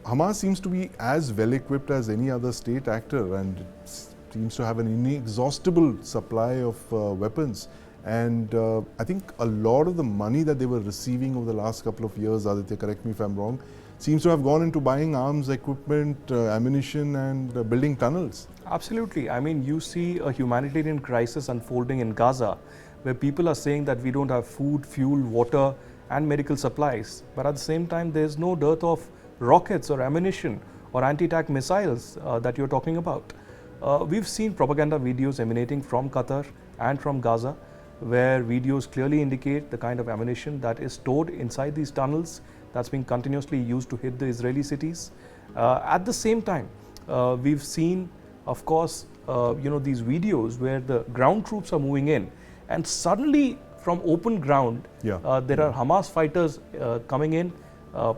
Hamas seems to be as well equipped as any other state actor, and it seems to have an inexhaustible supply of weapons. And I think a lot of the money that they were receiving over the last couple of years, Aditya, correct me if I'm wrong, seems to have gone into buying arms, equipment, ammunition, and building tunnels. Absolutely. I mean, you see a humanitarian crisis unfolding in Gaza, where people are saying that we don't have food, fuel, water, and medical supplies. But at the same time, there's no dearth of rockets or ammunition or anti-tank missiles that you're talking about. We've seen propaganda videos emanating from Qatar and from Gaza, where videos clearly indicate the kind of ammunition that is stored inside these tunnels that's being continuously used to hit the Israeli cities. At the same time, we've seen, of course, these videos where the ground troops are moving in, and suddenly from open ground, there are Hamas fighters coming in,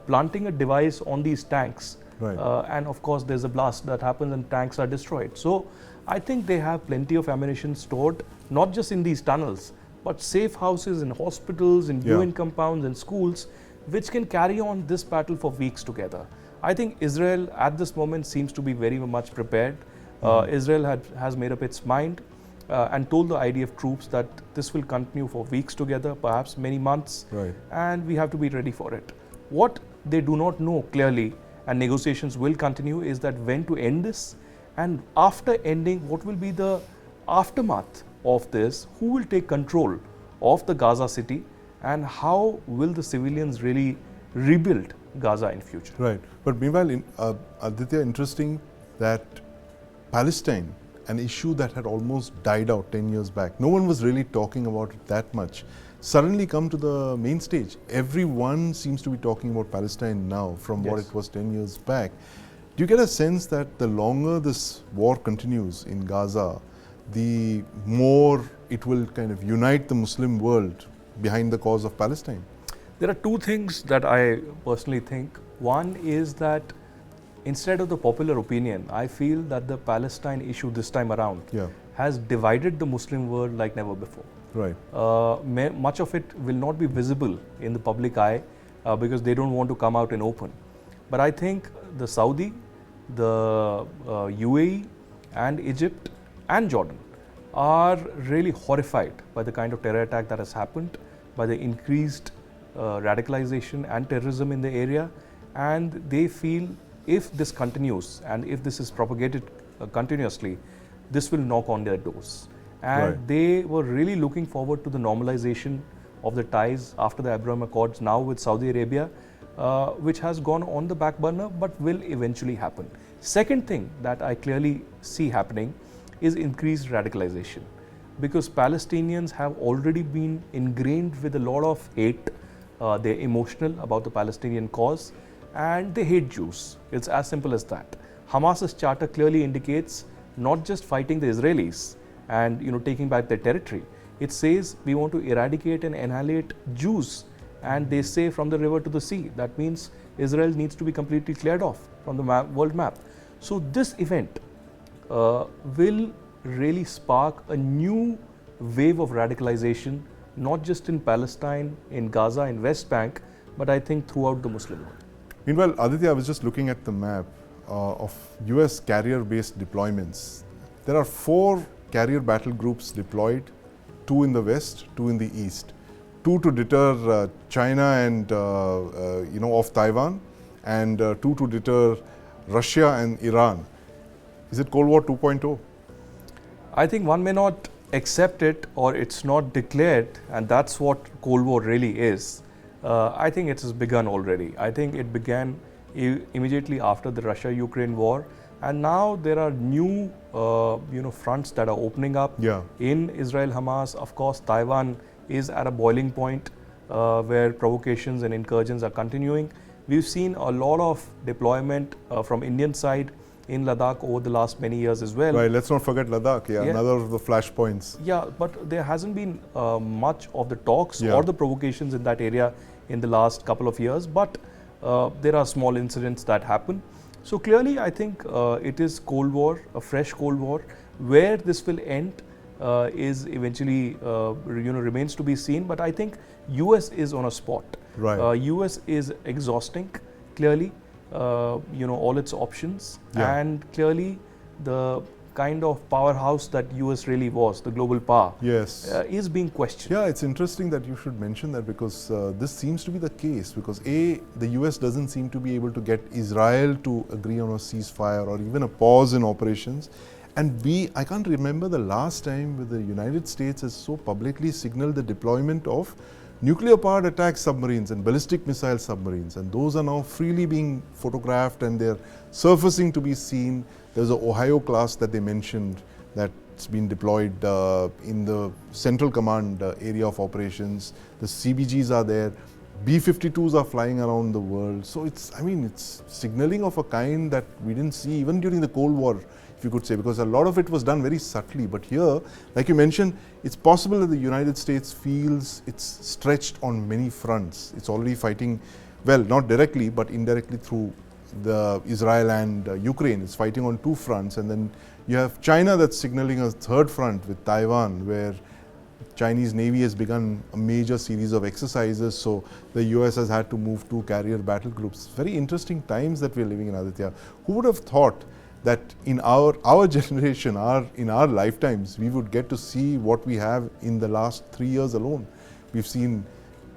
planting a device on these tanks. Right. And of course, there's a blast that happens and tanks are destroyed. So I think they have plenty of ammunition stored, not just in these tunnels, but safe houses in hospitals, in UN compounds and schools, which can carry on this battle for weeks together. I think Israel at this moment seems to be very much prepared. Israel has made up its mind and told the IDF troops that this will continue for weeks together, perhaps many months, and we have to be ready for it. What they do not know clearly, and negotiations will continue, is that when to end this, and after ending, what will be the aftermath of this, who will take control of the Gaza city, and how will the civilians really rebuild Gaza in future. Right. But meanwhile, Aditya, interesting that Palestine, an issue that had almost died out 10 years back, no one was really talking about it that much, suddenly come to the main stage. Everyone seems to be talking about Palestine now from what it was 10 years back. Do you get a sense that the longer this war continues in Gaza, the more it will kind of unite the Muslim world behind the cause of Palestine? There are two things that I personally think. One is that instead of the popular opinion, I feel that the Palestine issue this time around has divided the Muslim world like never before. Right. Much of it will not be visible in the public eye because they don't want to come out in open. But I think the Saudi, the UAE and Egypt and Jordan are really horrified by the kind of terror attack that has happened, by the increased radicalization and terrorism in the area, and they feel if this continues and if this is propagated continuously, this will knock on their doors. And they were really looking forward to the normalization of the ties after the Abraham Accords now with Saudi Arabia, which has gone on the back burner but will eventually happen. Second thing that I clearly see happening is increased radicalization, because Palestinians have already been ingrained with a lot of hate. They're emotional about the Palestinian cause and they hate Jews. It's as simple as that. Hamas's charter clearly indicates not just fighting the Israelis and taking back their territory. It says we want to eradicate and annihilate Jews, and they say from the river to the sea. That means Israel needs to be completely cleared off from the world map. So this event will really spark a new wave of radicalization, not just in Palestine, in Gaza, in West Bank, but I think throughout the Muslim world. Meanwhile, Aditya, I was just looking at the map of US carrier-based deployments. There are 4 carrier battle groups deployed, 2 in the west, 2 in the east. 2 to deter China and off Taiwan, and 2 to deter Russia and Iran. Is it Cold War 2.0? I think one may not accept it, or it's not declared, and that's what Cold War really is. I think it has begun already. I think it began immediately after the Russia-Ukraine war, and now there are new fronts that are opening up in Israel-Hamas. Of course, Taiwan is at a boiling point where provocations and incursions are continuing. We've seen a lot of deployment from Indian side in Ladakh over the last many years as well. Right, let's not forget Ladakh, another of the flashpoints. Yeah, but there hasn't been much of the talks or the provocations in that area in the last couple of years, but there are small incidents that happen. So clearly, I think it is Cold War, a fresh Cold War. Where this will end is eventually, remains to be seen. But I think US is on a spot. Right. US is exhausting, clearly. all its options, Yeah. and clearly the kind of powerhouse that US really was, the global power, Yes. is being questioned. Yeah, it's interesting that you should mention that, because this seems to be the case, because the US doesn't seem to be able to get Israel to agree on a ceasefire or even a pause in operations, and B, I can't remember the last time where the United States has so publicly signaled the deployment of nuclear powered attack submarines and ballistic missile submarines, and those are now freely being photographed and they're surfacing to be seen. There's an Ohio class that they mentioned that's been deployed in the Central Command area of operations. The CBGs are there. B-52s are flying around the world. So it's signaling of a kind that we didn't see even during the Cold War, if you could say, because a lot of it was done very subtly. But here, like you mentioned, it's possible that the United States feels it's stretched on many fronts. It's already fighting, well, not directly, but indirectly through the Israel and Ukraine. It's fighting on two fronts, and then you have China that's signaling a third front with Taiwan, where Chinese Navy has begun a major series of exercises, so the US has had to move 2 carrier battle groups. Very interesting times that we're living in, Aditya. Who would have thought that in our generation, in our lifetimes, we would get to see what we have in the last 3 years alone? We've seen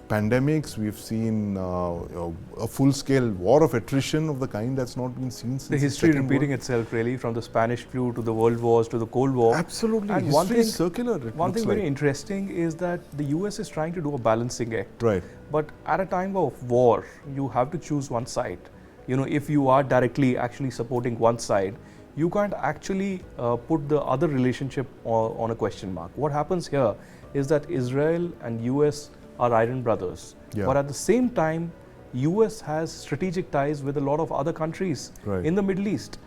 pandemics, we've seen a full-scale war of attrition of the kind that's not been seen since the history repeating itself, really, from the Spanish flu to the World Wars to the Cold War. Absolutely, and history is circular. One thing very interesting is that the US is trying to do a balancing act. Right. But at a time of war, you have to choose one side. If you are directly actually supporting one side, you can't actually put the other relationship on a question mark. What happens here is that Israel and US are iron brothers. Yeah. But at the same time, US has strategic ties with a lot of other countries Right. in the Middle East.